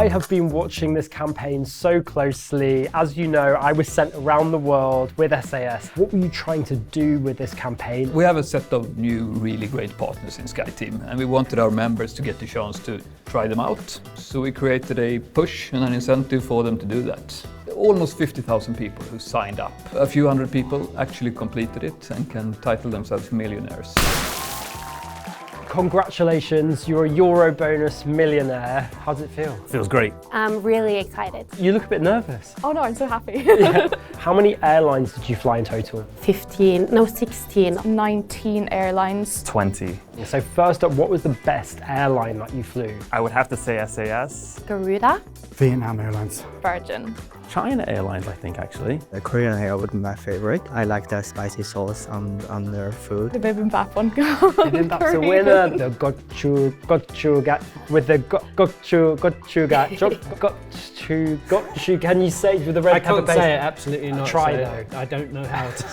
I have been watching this campaign so closely. As you know, I was sent around the world with SAS. What were you trying to do with this campaign? We have a set of new, really great partners in SkyTeam, and we wanted our members to get the chance to try them out. So we created a push and an incentive for them to do that. Almost 50,000 people who signed up. A few hundred people actually completed it and can title themselves millionaires. Congratulations, you're a Eurobonus millionaire. How does it feel? Feels great. I'm really excited. You look a bit nervous. Oh no, I'm so happy. Yeah. How many airlines did you fly in total? 16. 19 airlines. 20. So first up, what was the best airline that you flew? I would have to say SAS. Garuda. Vietnam Airlines. Virgin. China Airlines, I think, actually. The Korean Air would be my favorite. I like the spicy sauce on their food. The bibimbap one. Bibimbap's a winner. The gochuga with the gochuga. Can you say with the red pepper base? I can't say it, absolutely not. Try so though. I don't know how to.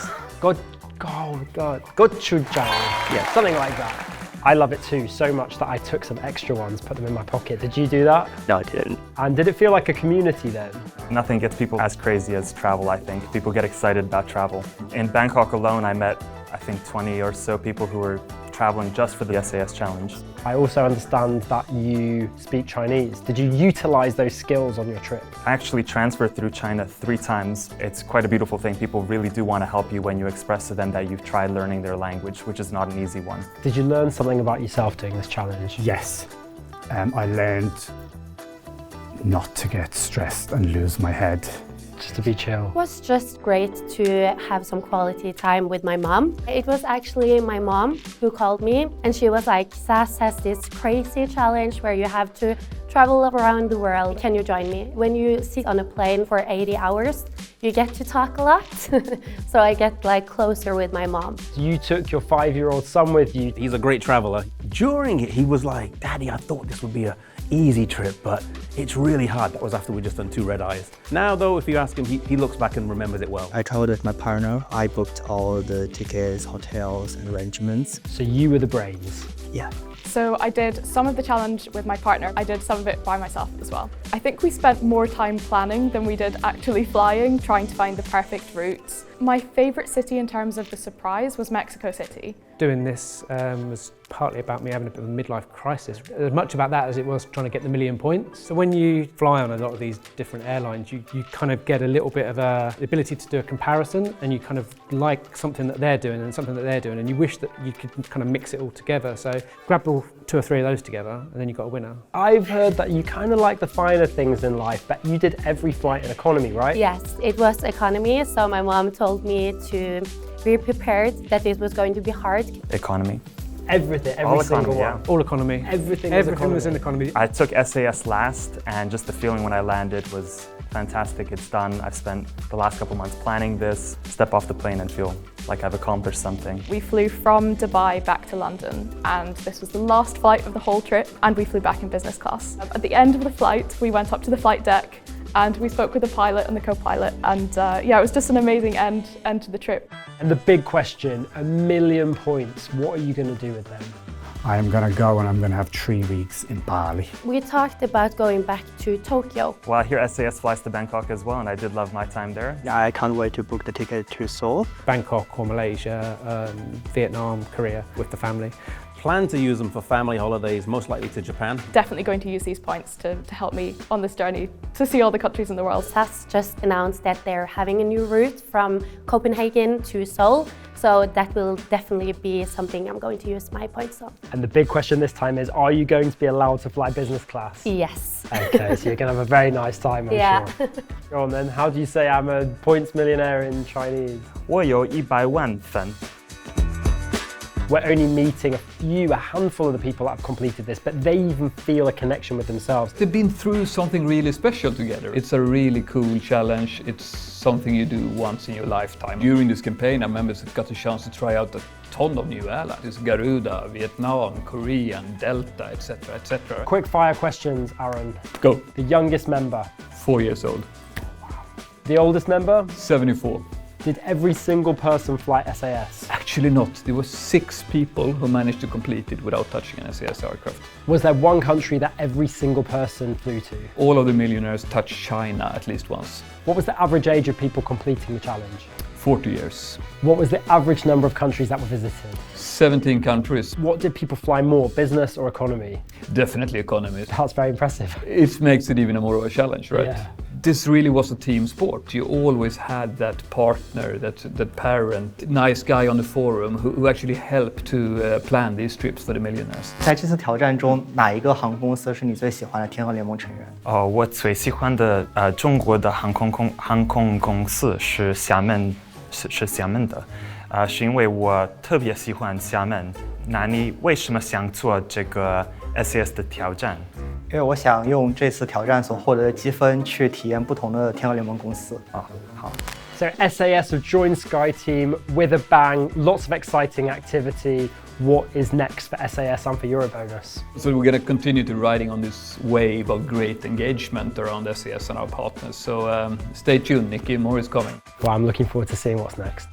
Gochujang. Yeah, something like that. I love it too, so much that I took some extra ones, put them in my pocket. Did you do that? No, I didn't. And did it feel like a community then? Nothing gets people as crazy as travel, I think. People get excited about travel. In Bangkok alone, I met, I think, 20 or so people who were traveling just for the SAS challenge. I also understand that you speak Chinese. Did you utilize those skills on your trip? I actually transferred through China 3 times. It's quite a beautiful thing. People really do want to help you when you express to them that you've tried learning their language, which is not an easy one. Did you learn something about yourself doing this challenge? Yes. I learned not to get stressed and lose my head. Just to be chill. It was just great to have some quality time with my mom. It was actually my mom who called me and she was like, SAS has this crazy challenge where you have to travel around the world. Can you join me? When you sit on a plane for 80 hours, you get to talk a lot. So I get like closer with my mom. You took your 5-year-old son with you. He's a great traveler. During it, he was like, Daddy, I thought this would be an easy trip, but it's really hard. That was after we'd just done 2 red eyes. Now, though, if you ask him, he looks back and remembers it well. I traveled with my partner. I booked all the tickets, hotels, and arrangements. So you were the brains. Yeah. So I did some of the challenge with my partner. I did some of it by myself as well. I think we spent more time planning than we did actually flying, trying to find the perfect routes. My favourite city in terms of the surprise was Mexico City. Doing this was partly about me having a bit of a midlife crisis. As much about that as it was trying to get the million points. So when you fly on a lot of these different airlines, you kind of get a little bit of the ability to do a comparison, and you kind of like something that they're doing and something that they're doing, and you wish that you could kind of mix it all together. So grab all 2 or 3 of those together, and then you've got a winner. I've heard that you kind of like the finer things in life, but you did every flight in economy, right? Yes, it was economy, so my mom told me to be prepared that it was going to be hard. Economy. Everything, every All single economy, one. yeah. All economy. Everything was in economy. I took SAS last, and just the feeling when I landed was fantastic. It's done. I've spent the last couple months planning this, step off the plane and feel like I've accomplished something. We flew from Dubai back to London, and this was the last flight of the whole trip, and we flew back in business class. At the end of the flight, we went up to the flight deck and we spoke with the pilot and the co-pilot, and yeah, it was just an amazing end to the trip. And the big question, 1,000,000 points, what are you going to do with them? I am going to go and I'm going to have 3 weeks in Bali. We talked about going back to Tokyo. Well, I hear SAS flies to Bangkok as well, and I did love my time there. Yeah, I can't wait to book the ticket to Seoul. Bangkok or Malaysia, Vietnam, Korea with the family. Plan to use them for family holidays, most likely to Japan. Definitely going to use these points to help me on this journey to see all the countries in the world. SAS just announced that they're having a new route from Copenhagen to Seoul, so that will definitely be something I'm going to use my points on. And the big question this time is, are you going to be allowed to fly business class? Yes. Okay, so you're going to have a very nice time, I'm sure. Go on then, how do you say I'm a points millionaire in Chinese? 我有100万粉. We're only meeting a handful of the people that have completed this, but they even feel a connection with themselves. They've been through something really special together. It's a really cool challenge. It's something you do once in your lifetime. During this campaign, our members have got the chance to try out a ton of new airlines. It's Garuda, Vietnam, Korean, Delta, etc., etc. Quick fire questions, Aaron. Go. The youngest member? 4 years old. The oldest member? 74. Did every single person fly SAS? Actually, Actually not. There were 6 people who managed to complete it without touching an SAS aircraft. Was there one country that every single person flew to? All of the millionaires touched China at least once. What was the average age of people completing the challenge? 40 years. What was the average number of countries that were visited? 17 countries. What did people fly more, business or economy? Definitely economy. That's very impressive. It makes it even more of a challenge, right? Yeah. This really was a team sport. You always had that partner, that parent, nice guy on the forum who actually helped to plan these trips for the millionaires. 在这次挑战中，哪一个航空公司是你最喜欢的天鹅联盟成员？我最喜欢的中国的航空公司是厦门的，是因为我特别喜欢厦门。那你为什么想做这个 SAS 的挑战？因为我想用这次挑战所获得的积分去体验不同的天鹅联盟公司。好。 So SAS have joined SkyTeam with a bang, lots of exciting activity. What is next for SAS and for Eurobonus? So we're going to continue to riding on this wave of great engagement around SAS and our partners. So stay tuned, Nicky, more is coming. Well, I'm looking forward to seeing what's next.